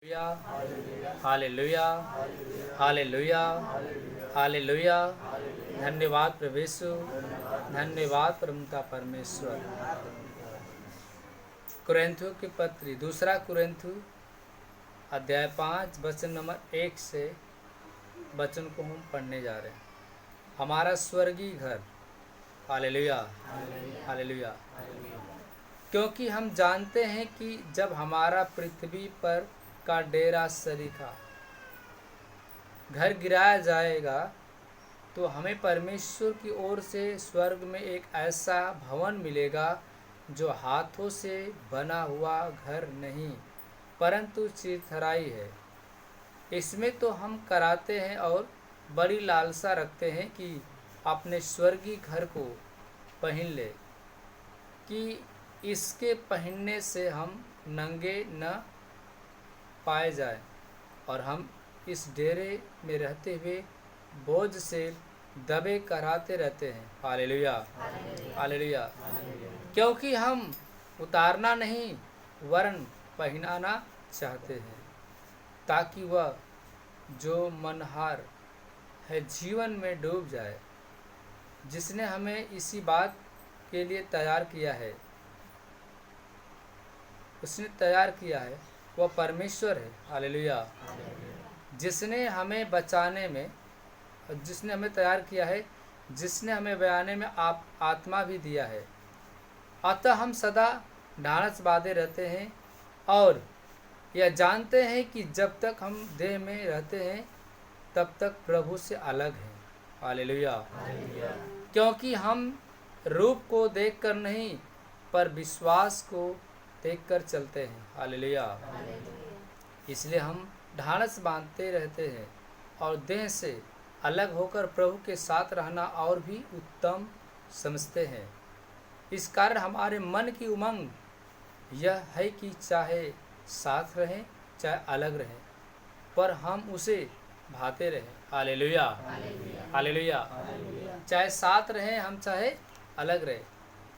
Hallelujah, hallelujah, hallelujah, hallelujah. धन्यवाद प्रभु यीशु, धन्यवाद परमपिता परमेश्वर। कुरिन्थियों की पत्री, दूसरा कुरिन्थियों अध्याय 5 वचन नंबर 1 से वचन को हम पढ़ने जा रहे हैं। हमारा स्वर्गीय घर। Hallelujah, hallelujah. क्योंकि हम जानते हैं कि जब हमारा पृथ्वी पर का डेरा सरीखा घर गिराया जाएगा तो हमें परमेश्वर की ओर से स्वर्ग में एक ऐसा भवन मिलेगा जो हाथों से बना हुआ घर नहीं परंतु चिरथराई है। इसमें तो हम कराते हैं और बड़ी लालसा रखते हैं कि अपने स्वर्गीय घर को पहन ले, कि इसके पहनने से हम नंगे न पाए जाए और हम इस डेरे में रहते हुए बोझ से दबे कराते रहते हैं। Hallelujah, hallelujah. क्योंकि हम उतारना नहीं वरन पहनाना चाहते हैं, ताकि वह जो मनहार है जीवन में डूब जाए, जिसने हमें इसी बात के लिए तैयार किया है। उसने तैयार किया है वह परमेश्वर है। हालेलुया। जिसने हमें बचाने में, जिसने हमें तैयार किया है, जिसने हमें बयाने में आत्मा भी दिया है। अतः हम सदा ढाढ़स बांधे रहते हैं और यह जानते हैं कि जब तक हम देह में रहते हैं तब तक प्रभु से अलग हैं। हालेलुया। क्योंकि हम रूप को देखकर नहीं पर विश्वास को देखकर चलते हैं। हालेलुया। इसलिए हम ढाढ़स बांधते रहते हैं और देह से अलग होकर प्रभु के साथ रहना और भी उत्तम समझते हैं। इस कारण हमारे मन की उमंग यह है कि चाहे साथ रहें चाहे अलग रहें, पर हम उसे भाते रहें। Hallelujah, hallelujah. चाहे साथ रहें हम चाहे अलग रहें,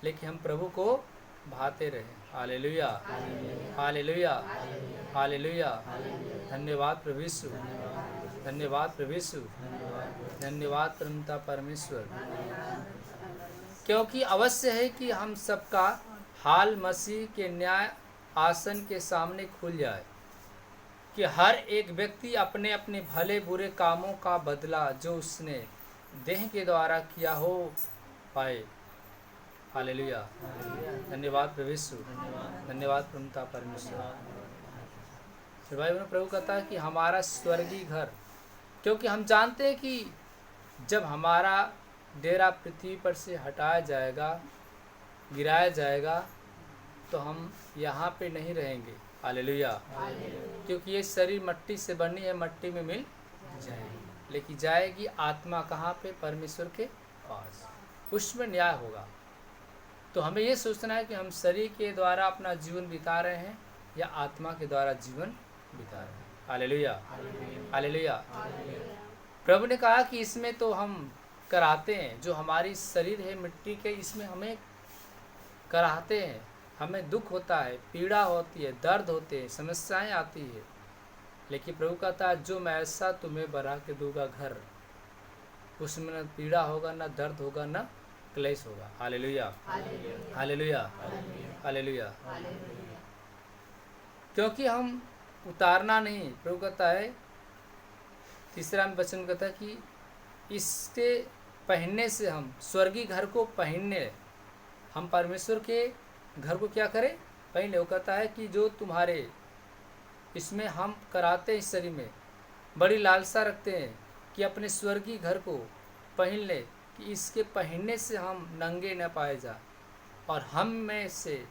लेकिन हम प्रभु को भाते रहें। Hallelujah, hallelujah, hallelujah. धन्यवाद प्रभु यीशु, धन्यवाद प्रभु यीशु, धन्यवाद परमपिता परमेश्वर। क्योंकि अवश्य है कि हम सबका हाल मसीह के न्याय आसन के सामने खुल जाए, कि हर एक व्यक्ति अपने अपने भले बुरे कामों का बदला जो उसने देह के द्वारा किया हो पाए। हालेलुया, धन्यवाद प्रभु यीशु, धन्यवाद परमपिता परमेश्वर। भाई बहनों, प्रभु कहता है कि हमारा स्वर्गीय घर, क्योंकि हम जानते हैं कि जब हमारा डेरा पृथ्वी पर से हटाया जाएगा, गिराया जाएगा, तो हम यहाँ पे नहीं रहेंगे। हालेलुया। क्योंकि ये शरीर मट्टी से बनी है, मट्टी में मिल जाएगी, लेकिन जाएगी आत्मा कहाँ पे? परमेश्वर के पास। उसमें न्याय होगा। तो हमें ये सोचना है कि हम शरीर के द्वारा अपना जीवन बिता रहे हैं या आत्मा के द्वारा जीवन बिता रहे हैं। Hallelujah, hallelujah. प्रभु ने कहा कि इसमें तो हम कराते हैं, जो हमारी शरीर है मिट्टी के, इसमें हमें कराते हैं। हमें दुख होता है, पीड़ा होती है, दर्द होते हैं, समस्याएं आती है, लेकिन प्रभु कहता है जो मैं ऐसा तुम्हें बना के दूंगा घर, उसमें न पीड़ा होगा, न दर्द होगा, न क्लेश होगा। Hallelujah, hallelujah, hallelujah. क्योंकि हम उतारना नहीं, प्रभु कहता है, तीसरा में वचन कहता है कि इसके पहनने से हम स्वर्गीय घर को पहनने, हम परमेश्वर के घर को क्या करें? पहले। वो कहता है कि जो तुम्हारे इसमें हम कराते हैं, इस शरीर में बड़ी लालसा रखते हैं कि अपने स्वर्गीय घर को पहन ले, कि इसके पहनने से हम नंगे न पाए जा, और हम में से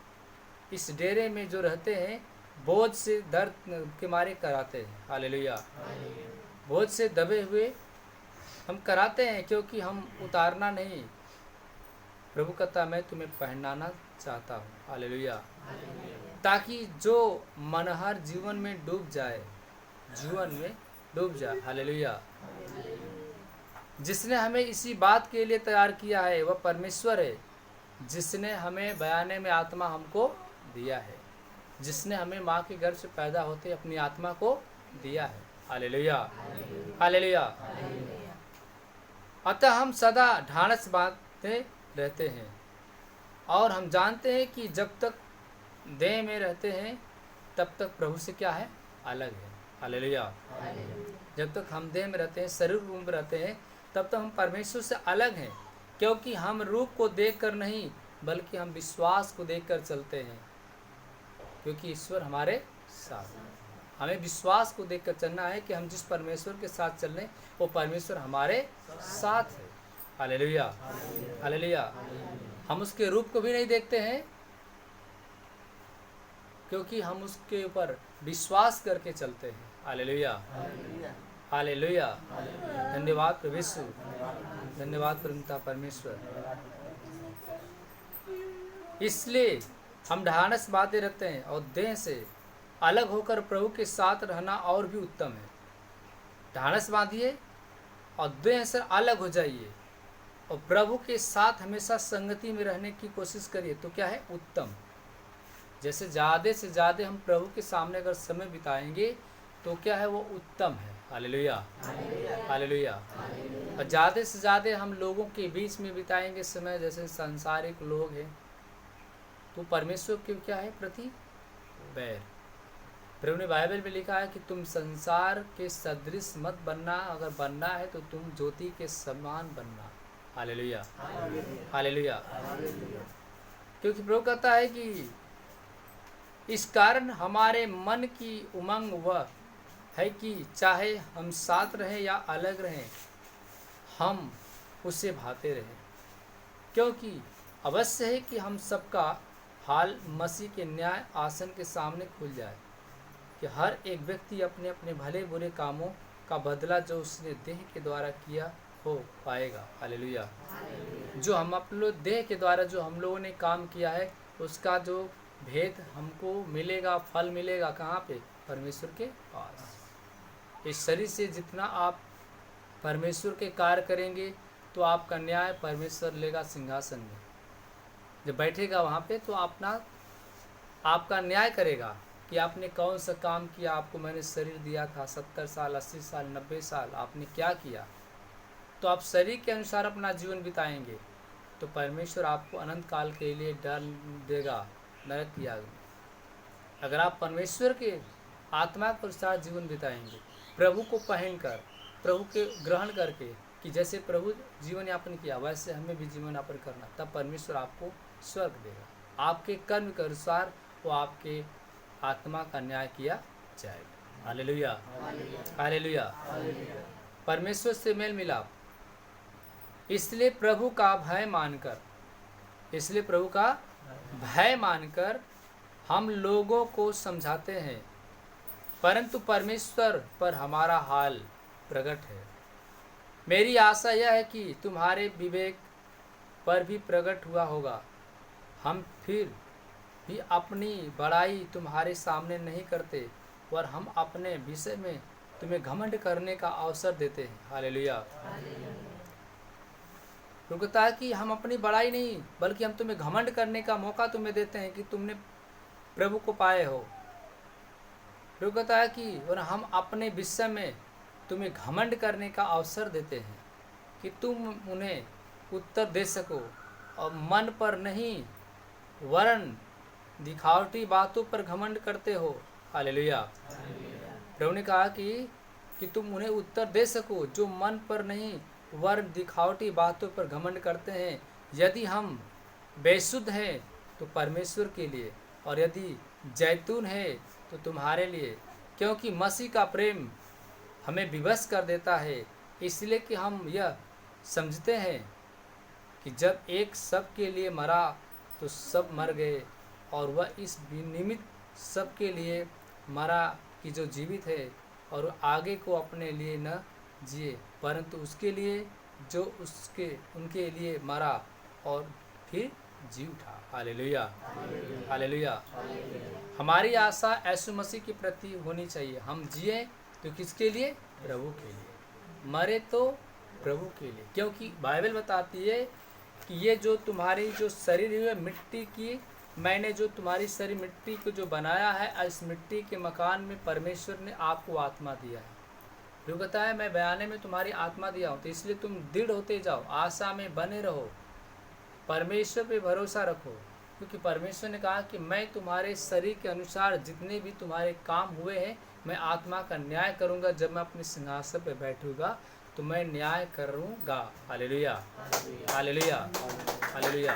इस डेरे में जो रहते हैं बोझ से दर्द के मारे कराते हैं। हालेलुया। बोझ से दबे हुए हम कराते हैं, क्योंकि हम उतारना नहीं। प्रभु कहता मैं तुम्हें पहनाना चाहता हूँ। हालेलुया। ताकि जो मनहर जीवन में डूब जाए, जीवन में डूब जाए। हालेलुया। जिसने हमें इसी बात के लिए तैयार किया है वह परमेश्वर है, जिसने हमें बयाने में आत्मा हमको दिया है। जिसने हमें माँ के गर्भ से पैदा होते अपनी आत्मा को दिया है। Hallelujah, hallelujah. अतः हम सदा ढाढ़स बांधते रहते हैं और हम जानते हैं कि जब तक देह में रहते हैं तब तक प्रभु से क्या है, अलग है। हालेलुया। जब तक हम देह में रहते हैं, शरीर रूप में रहते हैं, तब तक हम परमेश्वर से अलग हैं, क्योंकि हम रूप को देखकर नहीं बल्कि हम विश्वास को देखकर चलते हैं, क्योंकि ईश्वर हमारे साथ है। हमें विश्वास को देखकर चलना है कि हम जिस परमेश्वर के साथ चल रहे हैं वो परमेश्वर हमारे साथ है। Hallelujah, hallelujah. हम उसके रूप को भी नहीं देखते हैं, क्योंकि हम उसके ऊपर विश्वास करके चलते हैं। Hallelujah, hallelujah. धन्यवाद प्रभु यीशु, धन्यवाद परमपिता परमेश्वर। इसलिए हम ढाढ़स बांधे रहते हैं और देह से अलग होकर प्रभु के साथ रहना और भी उत्तम है। ढाढ़स बांधिए और देह से अलग हो जाइए और प्रभु के साथ हमेशा संगति में रहने की कोशिश करिए, तो क्या है, उत्तम। जैसे ज़्यादा से ज़्यादा हम प्रभु के सामने अगर समय बिताएंगे तो क्या है, वो उत्तम है। Hallelujah, hallelujah. और ज़्यादा से ज़्यादा हम लोगों के बीच में बिताएंगे समय, जैसे सांसारिक लोग हैं, तो परमेश्वर के क्या है, प्रति बैर। प्रभु ने बाइबल में लिखा है कि तुम संसार के सदृश मत बनना, अगर बनना है तो तुम ज्योति के समान बनना। Hallelujah, hallelujah. क्योंकि प्रभु कहता है कि इस कारण हमारे मन की उमंग वह है कि चाहे हम साथ रहें या अलग रहें, हम उसे भाते रहें, क्योंकि अवश्य है कि हम सबका हाल मसीह के न्याय आसन के सामने खुल जाए, कि हर एक व्यक्ति अपने अपने भले बुरे कामों का बदला जो उसने देह के द्वारा किया हो पाएगा। हालेलुया। जो हम अपने देह के द्वारा जो हम लोगों ने काम किया है उसका जो भेद हमको मिलेगा, फल मिलेगा कहाँ पे, परमेश्वर के पास। इस शरीर से जितना आप परमेश्वर के कार्य करेंगे तो आपका न्याय परमेश्वर लेगा सिंहासन में, जब बैठेगा वहाँ पे तो आपका न्याय करेगा कि आपने कौन सा काम किया। आपको मैंने शरीर दिया था, 70 साल 80 साल 90 साल आपने क्या किया, तो आप शरीर के अनुसार अपना जीवन बिताएंगे तो परमेश्वर आपको अनंत काल के लिए डाल देगा नरक की आग में। अगर आप परमेश्वर के आत्मा के अनुसार जीवन बिताएंगे, प्रभु को पहनकर, प्रभु के ग्रहण करके, कि जैसे प्रभु जीवन यापन किया वैसे हमें भी जीवन यापन करना, तब परमेश्वर आपको स्वर्ग देगा। आपके कर्म के अनुसार वो आपके आत्मा का न्याय किया जाएगा। Hallelujah, hallelujah. परमेश्वर से मेल मिलाप। इसलिए प्रभु का भय मानकर हम लोगों को समझाते हैं, परंतु परमेश्वर पर हमारा हाल प्रकट है। मेरी आशा यह है कि तुम्हारे विवेक पर भी प्रकट हुआ होगा। हम फिर भी अपनी बड़ाई तुम्हारे सामने नहीं करते, और हम अपने विषय में तुम्हें घमंड करने का अवसर देते हैं। हालेलुया। तो कहता है कि हम अपनी बड़ाई नहीं बल्कि हम तुम्हें घमंड करने का मौका तुम्हें देते हैं कि तुमने प्रभु को पाए हो। प्रभु कहता है कि और हम अपने विषय में तुम्हें घमंड करने का अवसर देते हैं कि तुम उन्हें उत्तर दे सको, और मन पर नहीं वरन दिखावटी बातों पर घमंड करते हो। हालेलुया। प्रभु ने कहा कि तुम उन्हें उत्तर दे सको जो मन पर नहीं वरन दिखावटी बातों पर घमंड करते हैं। यदि हम बेसुध हैं तो परमेश्वर के लिए, और यदि जैतून है तो तुम्हारे लिए, क्योंकि मसीह का प्रेम हमें विवश कर देता है, इसलिए कि हम यह समझते हैं कि जब एक सब के लिए मरा तो सब मर गए, और वह इस निमित्त सब के लिए मरा कि जो जीवित है और आगे को अपने लिए न जिए, परंतु उसके लिए जो उनके लिए मरा और फिर जी उठा। Hallelujah, hallelujah. हमारी आशा यीशु मसीह के प्रति होनी चाहिए। हम जिए तो किसके लिए? प्रभु के लिए। मरे तो प्रभु के लिए, क्योंकि बाइबल बताती है कि ये जो तुम्हारी जो शरीर है मैंने जो तुम्हारी सारी मिट्टी को जो बनाया है, इस मिट्टी के मकान में परमेश्वर ने आपको आत्मा दिया है। जो कहता है मैं बयाने में तुम्हारी आत्मा दिया हूँ, तो इसलिए तुम दृढ़ होते जाओ, आशा में बने रहो, परमेश्वर पे भरोसा रखो, क्योंकि परमेश्वर ने कहा कि मैं तुम्हारे शरीर के अनुसार जितने भी तुम्हारे काम हुए हैं, मैं आत्मा का न्याय करूँगा। जब मैं अपने सिंहासन पर बैठूंगा तो मैं न्याय करूँगा। Hallelujah, hallelujah, hallelujah.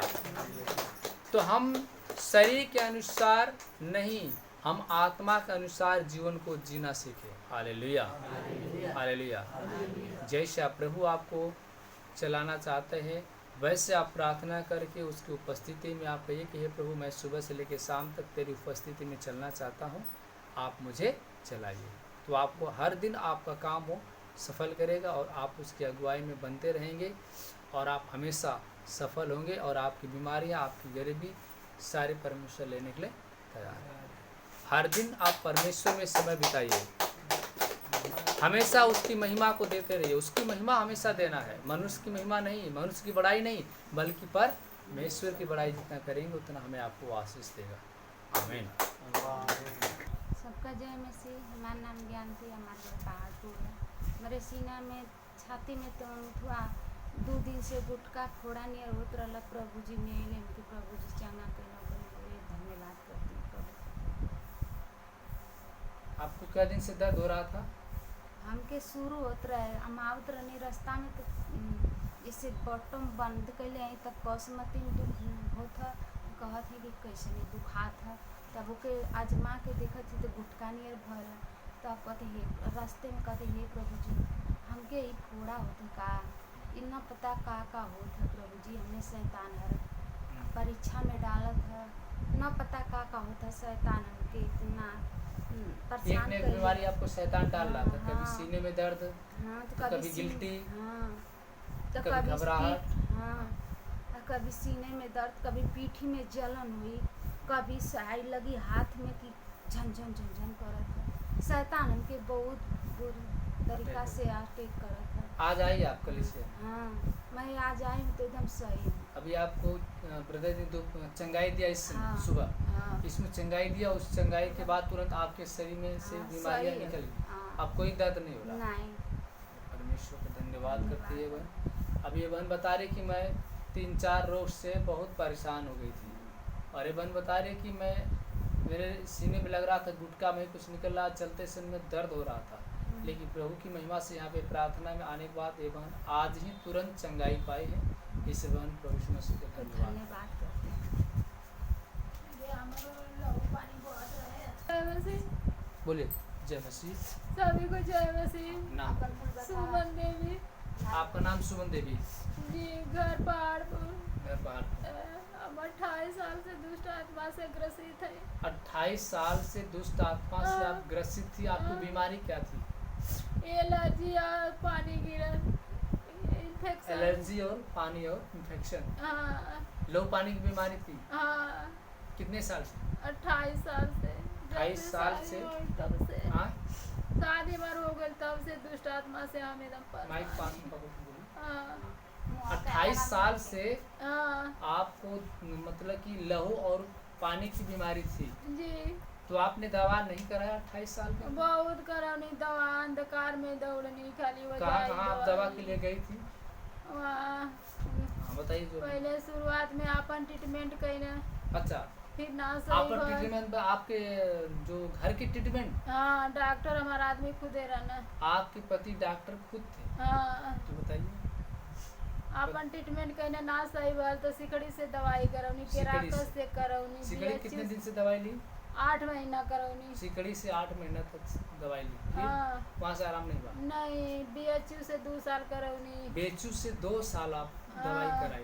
तो हम शरीर के अनुसार नहीं, हम आत्मा के अनुसार जीवन को जीना सीखें। Hallelujah, hallelujah. जैसे आप प्रभु आपको चलाना चाहते हैं, वैसे आप प्रार्थना करके उसकी उपस्थिति में आप कहिए कि हे प्रभु, मैं सुबह से लेकर शाम तक तेरी उपस्थिति में चलना चाहता हूँ, आप मुझे चलाइए। तो आपको हर दिन आपका काम वो सफल करेगा और आप उसकी अगुवाई में बनते रहेंगे और आप हमेशा सफल होंगे और आपकी बीमारियाँ, आपकी गरीबी सारे परमेश्वर लेने के लिए तैयार है। हर दिन आप परमेश्वर में समय बिताइए, हमेशा उसकी महिमा को देते रहिए। उसकी महिमा हमेशा देना है, मनुष्य की महिमा नहीं, मनुष्य की बड़ाई नहीं, बल्कि परमेश्वर की बड़ाई जितना करेंगे उतना हमें आपको आशीष देगा। आमीन। सबका जय मसीह। हमारा नाम ज्ञानती, हमारे पहाड़पुर है। मेरे सीना में, छाती में तो हुआ 2 दिन से गुटका फोड़ा नियर होत रहा। प्रभु जी मिले, प्रभु जी चंगा के धन्यवाद करती हूँ प्रभु। आपको क्या दिन से दर्द हो रहा था? हमके शुरू होत रहे, हम आवत रहनी रास्ता में तो इसे बॉटम बंद कैले आई तब बासमती में दुख होता, कहत है कि कैसे नहीं दुखात है। तब ओके आजमा के देखत थी तो गुटका नियर भर। तब कहते हे रास्ते में कहते हे प्रभु जी हमके ही फोड़ा होते का, इतना पता का होत है प्रभु जी। हमें शैतान है परीक्षा में डालत है, न पता का होता है। शैतान हमके इतना परेशान एक बीमारी आपको शैतान डाल रहा था। कभी हाँ। सीने में दर्द, हाँ, तो कभी गिल्टी, हाँ, तो कभी घबराहट, हाँ, कभी सीने में दर्द, कभी पीठी में जलन हुई, कभी सहाय लगी हाथ में कि झन झन झन झन करत है। शैतान हमके बहुत बुरी तरीका से अटैक करत है। आज आई आप कल से? हाँ, मैं आज आई हूँ तो एकदम सही हूँ। अभी आपको ब्रदर ने 2 चंगाई दिया इस हाँ, सुबह, हाँ, इसमें चंगाई दिया, उस चंगाई के बाद तुरंत आपके शरीर में से हाँ, बीमारियां सही है। निकल गई। हाँ, अब कोई दर्द नहीं हो रहा। नहीं, परमेश्वर का धन्यवाद करती है बहन। अब ये बहन बता रही कि मैं 3-4 रोग से बहुत परेशान हो गई थी, और ये बहन बता रही कि मैं मेरे सीने में लग रहा था गुटका में कुछ निकल रहा, चलते समय में दर्द हो रहा था। लेकिन प्रभु की महिमा से यहाँ पे प्रार्थना में आने के बाद ये बहन आज ही तुरंत चंगाई पाई है। इस बहन प्रभु यीशु मसीह का धन्यवाद। धन्यवाद करते हैं। जय मसीह। बोलिए जय मसीह। सभी को जय मसीह। नाम? सुमन देवी आपका नाम? सुमन देवी जी, घर पहाड़पुर। घर पहाड़। हम 28 साल से दुष्ट आत्मा से ग्रसित है। 28 साल से दुष्ट आत्मा से आप ग्रसित थी। आपको बीमारी क्या थी? एलर्जी और पानी गिरन, इन्फेक्शन। एलर्जी और पानी और इन्फेक्शन। हाँ, लो पानी की बीमारी थी। हाँ, कितने साल से? 28 साल से। 28 साल से? तब से हाँ, शादी बार हो गई तब से दुष्ट आत्मा से हम एकदम माइक पास में पकड़ के बोलिए। हाँ, 28 साल से हाँ, आपको मतलब कि लहू और पानी की बीमारी थी, जी। तो आपने दवा नहीं कराया 28 साल में? बहुत करौनी, दवा अंधकार में दौड़नी, खाली वो कहाँ जाई कहाँ आप दवा के लिए गई थी? वहाँ हाँ बताइए जो। पहले शुरुआत में अपन ट्रीटमेंट कईने, अच्छा, फिर ना आपका सही भइल। ट्रीटमेंट आपके जो घर की ट्रीटमेंट? हाँ, डॉक्टर हमारा आदमी खुदे रहना। आपके पति डॉक्टर खुद थे? हाँ, तो बताइए। अपन ट्रीटमेंट कईने ना सही भइल तो सिकड़ी से दवाई करौनी, सिकड़ी केराकस से करौनी, सिकड़ी कितने BHU दिन से दवाई ली? 8 महीना करौनी। सिकड़ी से 8 महीना तक दवाई ली, फिर हाँ, वहाँ से आराम नहीं हुआ? नहीं, BHU से 2 साल करौनी। बेचू से 2 साल आप दवाई हाँ। कराई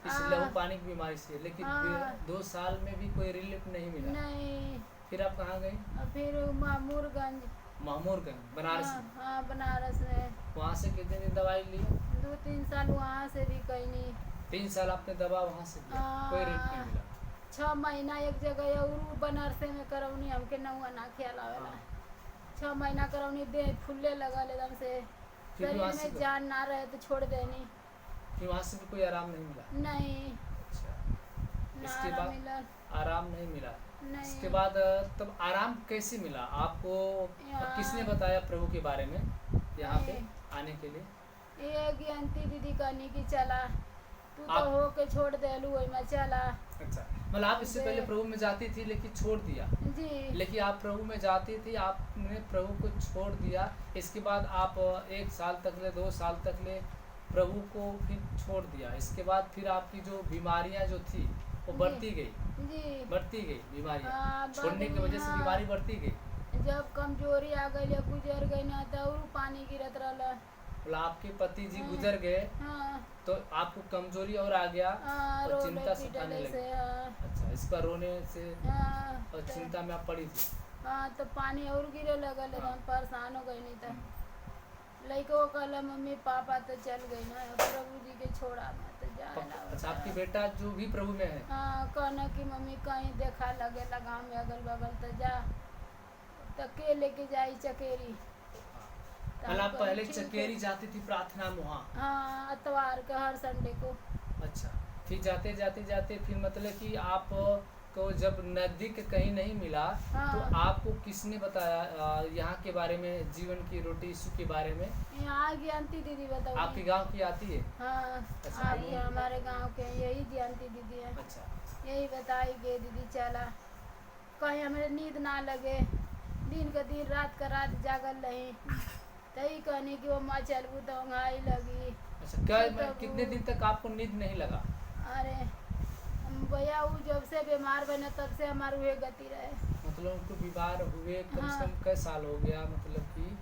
इस हाँ। लहू पानी की बीमारी से, लेकिन हाँ। 2 साल में भी कोई रिलीफ नहीं मिला। नहीं, फिर आप कहाँ गई? और फिर मामूरगंज। मामूरगंज, बनारस हाँ, में। हाँ, बनारस में वहाँ से कितने दिन दवाई ली? 2-3 साल वहाँ से भी कहीं नहीं। 3 साल आपने दवा वहाँ से लिया, हाँ। कोई रिलीफ नहीं मिला। 6 महीना एक जगह और बनारसे में करौनी, हमके नौआ ना ख्याल आवेला। हाँ। 6 महीना करौनी, देह फुल्ले लगल एकदम से, फिर शरीर वहाँ से में जान ना रहे तो छोड़ देनी। फिर वहाँ से भी कोई आराम नहीं मिला? नहीं, अच्छा, इसके ना बाद मिला आराम नहीं मिला। नहीं। इसके बाद तब आराम कैसे मिला आपको? यहाँ- किसने बताया प्रभु के बारे में यहाँ पे नहीं। आने के लिए? ये ज्ञानती दीदी कहनी की चला तू तो आप- हो के छोड़ देलू वही में चला। अच्छा, मतलब आप इससे पहले प्रभु में जाती थी लेकिन छोड़ दिया। जी लेकिन आप प्रभु में जाती थी, आपने प्रभु को छोड़ दिया। इसके बाद आप 1 साल तक ले 2 साल तक ले प्रभु को फिर छोड़ दिया। इसके बाद फिर आपकी जो बीमारियां जो थी वो जी। बढ़ती गई, जी बढ़ती गई बीमारियां। हाँ, छोड़ने की बाद में, वजह से हाँ। बीमारी बढ़ती गई। जब कमजोरी आ गई गुजर गई ना तो और पानी गिरत रहला। मतलब आपके पति जी हाँ। गुजर गए हाँ तो आपको कमजोरी और आ गया हाँ, और रोले चिंता सताने पीटले लगी। से हाँ। अच्छा, इस पर रोने से हाँ, और तो- चिंता में आप पड़ी थी। हाँ तो पानी और गिरे लगल हाँ। हम परेशान हो गई नहीं तो लड़को कहला मम्मी पापा तो चल गई ना अब प्रभु जी के छोड़ा मैं तो जाए ना अच्छा, आपकी बेटा जो भी प्रभु में है। हाँ कहना कि मम्मी कहीं देखा लगे गाँव में अगल बगल तो जा तो के लेके जाई चकेरी। तो हम मतलब आप कहली, पहले ठीक है। चकेरी जाती थी प्रार्थना में वहाँ। हाँ इतवार का हर संडे को। अच्छा, फिर जाते जाते जाते फिर मतलब कि आप को जब नजदीक कहीं नहीं मिला हाँ। तो आपको किसने बताया यहाँ के बारे में, जीवन की रोटी यीशु के बारे में? यहाँ ज्ञानती दीदी बताओ। आपके गांव की आती है? हाँ अच्छा, आई है हमारे गांव के यही ज्ञानती दीदी है। अच्छा, यही बताई गई दीदी चला कहीं हमें नींद ना लगे दिन का दिन रात का रात जागल रही तही कहनी कि वो माँ चलबू तो अंगाई लगी। अच्छा, क्या तो तब कितने वो- दिन तक आपको नींद नहीं लगा? अरे भैया वो जब से बीमार बने तब से हमारे हुए गति रहे। मतलब उनको बीमार हुए कम से हाँ। कम कई साल हो गया? मतलब कि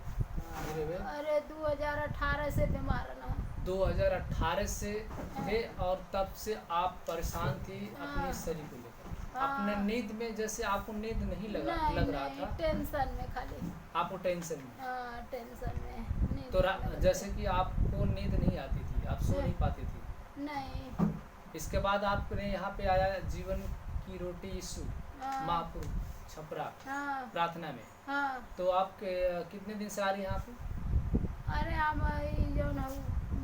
मेरे हुए अरे 2018 से बीमार ना। 2018 से थे और तब से आप परेशान थी अपने हाँ। शरीर को लेकर। हाँ। अपने नींद में जैसे आपको नींद नहीं लग रहा नहीं, था, टेंशन में खाली। आपको टेंशन में। हाँ टेंशन में नींद तो नहीं लगती। जैसे कि आपको नींद नहीं आती थी, आप सो नहीं पाती थी। नहीं इसके बाद आपने यहाँ पे आया जीवन की रोटी यीशु हाँ। महापुर छपरा हाँ प्रार्थना में। हाँ तो आप कितने दिन से आ रही हैं यहाँ पे? अरे हम ई जौन हऊ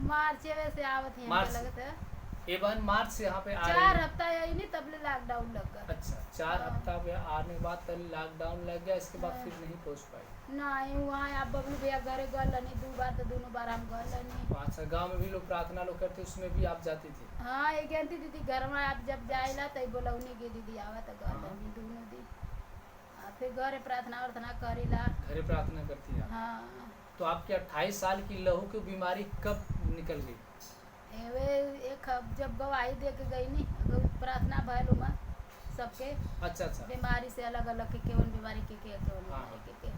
मार्च से आवत हैं मार्च? लगत है एवन मार्च से यहाँ पे आ रही 4 हैं। हफ्ता यही नहीं तब ले लॉकडाउन लग गया। अच्छा, 4 हाँ। हफ्ता पे आने के बाद तब लॉकडाउन लग गया। इसके बाद हाँ। फिर नहीं पहुँच पाई। नहीं वहाँ आप बबलू भैया घरे गल नहीं 2 बार तो दोनों बार हम गल नहीं। अच्छा, गांव में भी लोग प्रार्थना लोग करते, उसमें भी आप जाती थी? हाँ एक ज्ञानती दीदी घर में आप जब जाइला तो बोलौनी के दीदी आवा तो गल हाँ। नहीं दोनों दिन फिर घरे प्रार्थना वार्थना करीला। घरे प्रार्थना करती है? हाँ तो आपकी 28 साल की लहू की बीमारी कब निकल गई? एवे जब गवाही दे के गई नी प्रार्थना भैल में सबके अच्छा अच्छा, बीमारी से अलग अलग के केवन बीमारी के केवन हाँ। बीमारी के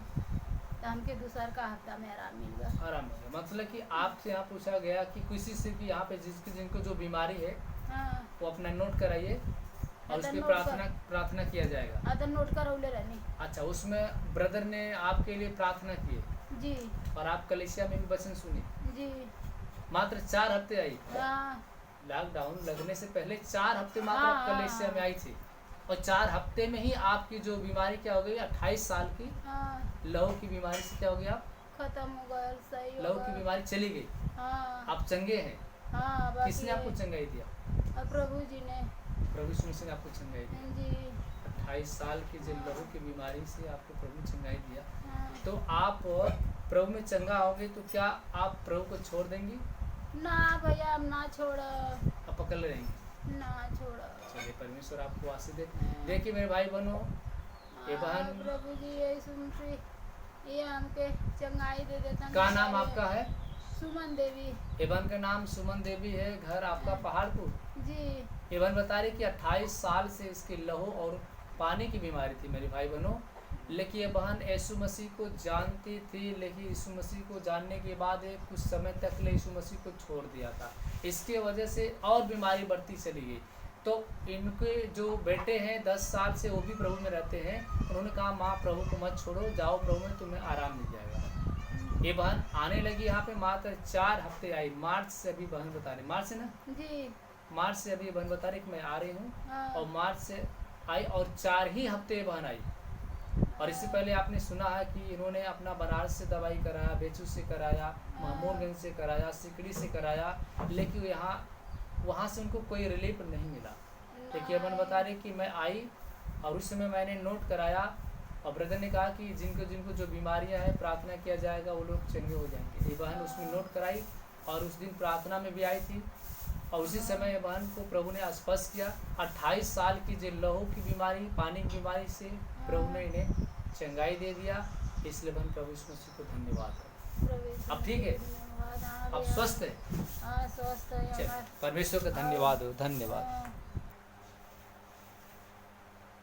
तो हमके दूसर का हफ्ता में आराम मिल गया। आराम हो गया। मतलब कि आपसे यहाँ पूछा गया कि किसी से कि यहाँ पे जिनको जो बीमारी है हाँ वो अपना नोट कराइए और उस तो पर नोट प्रार्थना किया जाएगा। हाँ तो नोट करौले रहनी। अच्छा, उसमें ब्रदर ने आपके लिए प्रार्थना की है जी और आप कलेसिया में भी वचन सुनी। जी मात्र 4 हफ्ते आई। हाँ लॉकडाउन लगने से पहले 4 हफ्ते मात्र हाँ, आप कलेसिया हाँ। में आई थी और 4 हफ्ते में ही आपकी जो बीमारी क्या हो गई, 28 साल की हाँ लहू की बीमारी से क्या हो गया, खत्म हो गया सही हो लहू की गया। बीमारी चली गई। हाँ आप चंगे हैं। हाँ बाकी किसने आपको चंगाई दिया? अब प्रभु जी ने। प्रभु यीशु मसीह ने आपको चंगाई दी। जी 28 साल की जो लहू की बीमारी से आपको प्रभु चंगाई दिया। हाँ तो आप प्रभु में चंगा होगे तो क्या आप प्रभु को छोड़ देंगी? ना भैया हम ना छोड़ आप पकड़ रहेंगे? ना छोड़। चलिए, परमेश्वर आपको आशीष दे। देखिए मेरे भाई बहनों, ये बहन प्रभु जी यही सुनते ये हमके चंगाई दे देता। का नाम आपका है? सुमन देवी। एवन का नाम सुमन देवी है, घर आपका पहाड़पुर। जी एवन बता रही कि 28 साल से इसकी लहू और पानी की बीमारी थी मेरे भाई बहनों। लेकिन ये बहन यीशु मसीह को जानती थी, लेकिन यीशु मसीह को जानने के बाद ये कुछ समय तक ले यीशु मसीह को छोड़ दिया था। इसके वजह से और बीमारी बढ़ती चली गई। तो इनके जो बेटे हैं 10 साल से, वो भी प्रभु में रहते हैं। उन्होंने कहा माँ प्रभु को मत छोड़ो, जाओ प्रभु में, तुम्हें आराम मिल जाएगा। ये बहन आने लगी यहाँ पे, मात्र 4 हफ्ते आई। मार्च से अभी बहन बता रही, मार्च से ना, जी मार्च से अभी बहन बता रही कि मैं आ रही हूँ। हाँ और मार्च से आई और 4 ही हफ्ते बहन आई। और इससे पहले आपने सुना है कि इन्होंने अपना बनारस से दवाई कराया, बेचू से कराया, महमूदगंज से कराया, सिकड़ी से कराया, लेकिन यहाँ वहाँ से उनको कोई रिलीफ नहीं मिला। देखिए बहन बता रही कि मैं आई और उस समय मैंने नोट कराया और ब्रदर ने कहा कि जिनको जिनको जो बीमारियां हैं प्रार्थना किया जाएगा वो लोग चंगे हो जाएंगे। ये बहन उसमें नोट कराई और उस दिन प्रार्थना में भी आई थी और उसी समय बहन को प्रभु ने स्पष्ट किया 28 साल की जो लहू की बीमारी, पानी की बीमारी से प्रभु ने इन्हें चंगाई दे दिया। इसलिए बहन प्रभु यीशु मसीह को धन्यवाद है। अब ठीक है, अब स्वस्थ है। हाँ स्वस्थ है चल, हमारे। परमेश्वर का धन्यवाद हो, धन्यवाद। हाँ,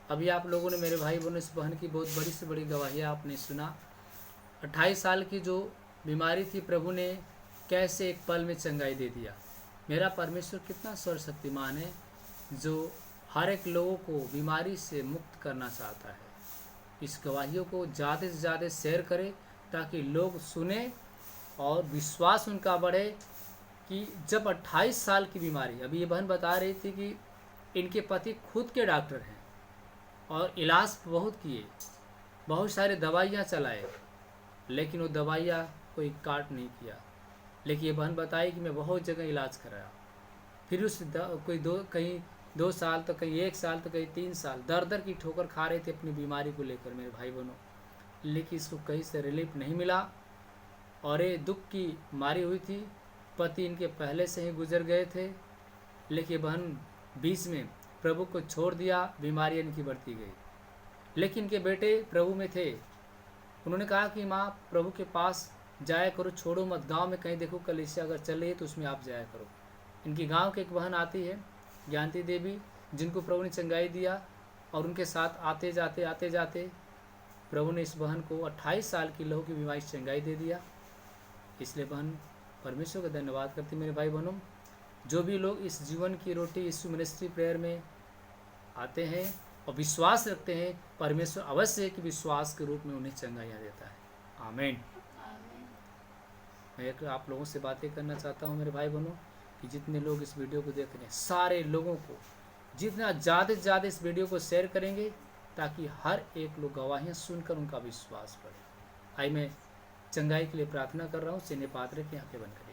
अभी आप लोगों ने मेरे भाई बहनों इस बहन की बहुत बड़ी से बड़ी गवाही आपने सुना। 28 साल की जो बीमारी थी प्रभु ने कैसे एक पल में चंगाई दे दिया। मेरा परमेश्वर कितना सर्वशक्तिमान है जो हर एक लोगों को बीमारी से मुक्त करना चाहता है। इस गवाहियों को ज़्यादा से ज़्यादा शेयर करें ताकि लोग सुने और विश्वास उनका बढ़े कि जब 28 साल की बीमारी, अभी ये बहन बता रही थी कि इनके पति खुद के डॉक्टर हैं और इलाज बहुत किए, बहुत सारे दवाइयाँ चलाए, लेकिन वो दवाइयाँ कोई काट नहीं किया। लेकिन ये बहन बताई कि मैं बहुत जगह इलाज कराया, फिर उस कहीं 2 साल तो कहीं 1 साल तो कहीं 3 साल दर दर की ठोकर खा रहे थे अपनी बीमारी को लेकर मेरे भाई बहनों, लेकिन इसको कहीं से रिलीफ नहीं मिला और ये दुख की मारी हुई थी। पति इनके पहले से ही गुजर गए थे, लेकिन बहन बीच में प्रभु को छोड़ दिया, बीमारी इनकी बढ़ती गई। लेकिन इनके बेटे प्रभु में थे, उन्होंने कहा कि माँ प्रभु के पास जाया करो, छोड़ो मत, गांव में कहीं देखो कलीसिया अगर चल रही है तो उसमें आप जाया करो। इनकी गांव की एक बहन आती है ज्ञानती देवी, जिनको प्रभु ने चंगाई दिया और उनके साथ आते जाते प्रभु ने इस बहन को 28 साल की लहू की बीमारी से चंगाई दे दिया। इसलिए बहन परमेश्वर का धन्यवाद करती मेरे भाई बहनों। जो भी लोग इस जीवन की रोटी यीशु मिनिस्ट्री प्रेयर में आते हैं और विश्वास रखते हैं, परमेश्वर अवश्य है कि विश्वास के रूप में उन्हें चंगाइयाँ देता है। आमीन। मैं एक आप लोगों से बातें करना चाहता हूँ मेरे भाई बहनों कि जितने लोग इस वीडियो को देख रहे हैं, सारे लोगों को जितना ज़्यादा से ज़्यादा इस वीडियो को शेयर करेंगे ताकि हर एक लोग गवाहियाँ सुनकर उनका विश्वास बढ़े। आई मैं चंगाई के लिए प्रार्थना कर रहा हूँ। सीने पात्र की आंखें बंद करें।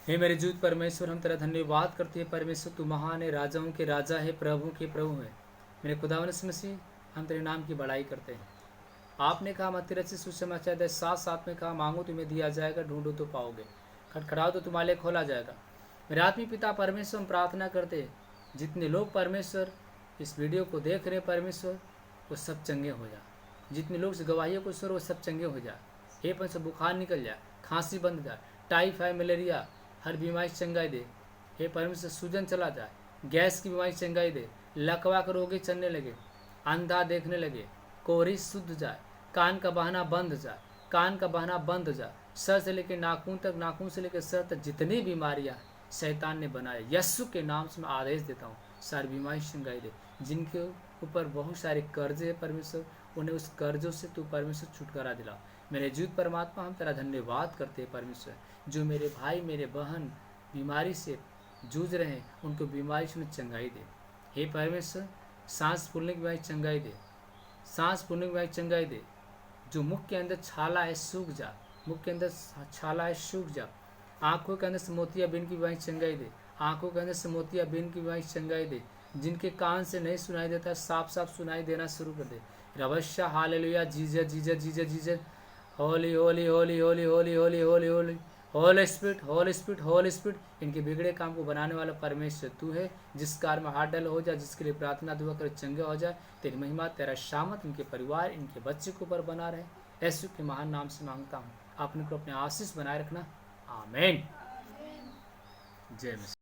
हे मेरे जीवित परमेश्वर, हम तेरा धन्यवाद करते हैं। परमेश्वर तू महान है, राजाओं के राजा है, प्रभु के प्रभु है। मेरे खुदावंद मसीह, हम तेरे नाम की बड़ाई करते हैं। आपने कहा मत्ती रचित सुसमाचार 7:7 में कहा, मांगो तुम्हें दिया जाएगा, ढूंढो तो पाओगे, खटखटाओ तो तुम्हारे लिए खोला जाएगा। मेरे आत्मी पिता परमेश्वर, हम प्रार्थना करते हैं जितने लोग परमेश्वर इस वीडियो को देख रहे हैं परमेश्वर, वो सब चंगे हो जाए। जितने लोग इस गवाहियों को सुनो वो सब चंगे हो जाए। हे परमेश्वर, बुखार निकल जाए, खांसी बंद जाए, टाइफाइड, मलेरिया, हर बीमारी चंगाई दे। हे परमेश्वर, सूजन चला जाए, गैस की बीमारी चंगाई दे, लकवा के रोगी चलने लगे, अंधा देखने लगे, कोहरी शुद्ध जाए, कान का बहाना बंद जाए, कान का बहाना बंद जाए, सर से लेकर नाखून तक, नाखून से लेकर सर तक जितनी बीमारियां शैतान ने बनाए, यीशु के नाम से मैं आदेश देता हूँ, सारी बीमारी चंगाई दे। जिनके ऊपर बहुत सारे कर्ज है परमेश्वर, उन्हें उस कर्जों से तू परमेश्वर छुटकारा दिला। मेरे जीवित परमात्मा, हम तेरा धन्यवाद करते हैं परमेश्वर। जो मेरे भाई मेरे बहन बीमारी से जूझ रहे हैं, उनको बीमारी से चंगाई दे। हे परमेश्वर, सांस फूलने की बीमारी चंगाई दे, सांस फूलने की बीमारी चंगाई दे। जो मुख के अंदर छाला है सूख जा, मुख के अंदर छाला है सूख जा। आंखों के अंदर से मोतियाबिंद की बीमारी चंगाई दे, आंखों के अंदर से मोतियाबिंद की बीमारी चंगाई दे। जिनके कान से नहीं सुनाई देता, साफ साफ सुनाई देना शुरू कर दे। रवश्या hallelujah, Jesus Jesus Jesus Jesus, holy holy holy holy holy holy holy holy, holy spirit holy spirit holy spirit. इनके बिगड़े काम को बनाने वाला परमेश्वर तू है। जिस कार्य में हाथ डाल हो जाए, जिसके लिए प्रार्थना दुआ कर चंगे हो जाए, तेरी महिमा तेरा शामत इनके परिवार इनके बच्चे के ऊपर बना रहे। यीशु के महान नाम से मांगता हूँ, अपने को अपने आशीष बनाए रखना। आमीन। जय मसीह।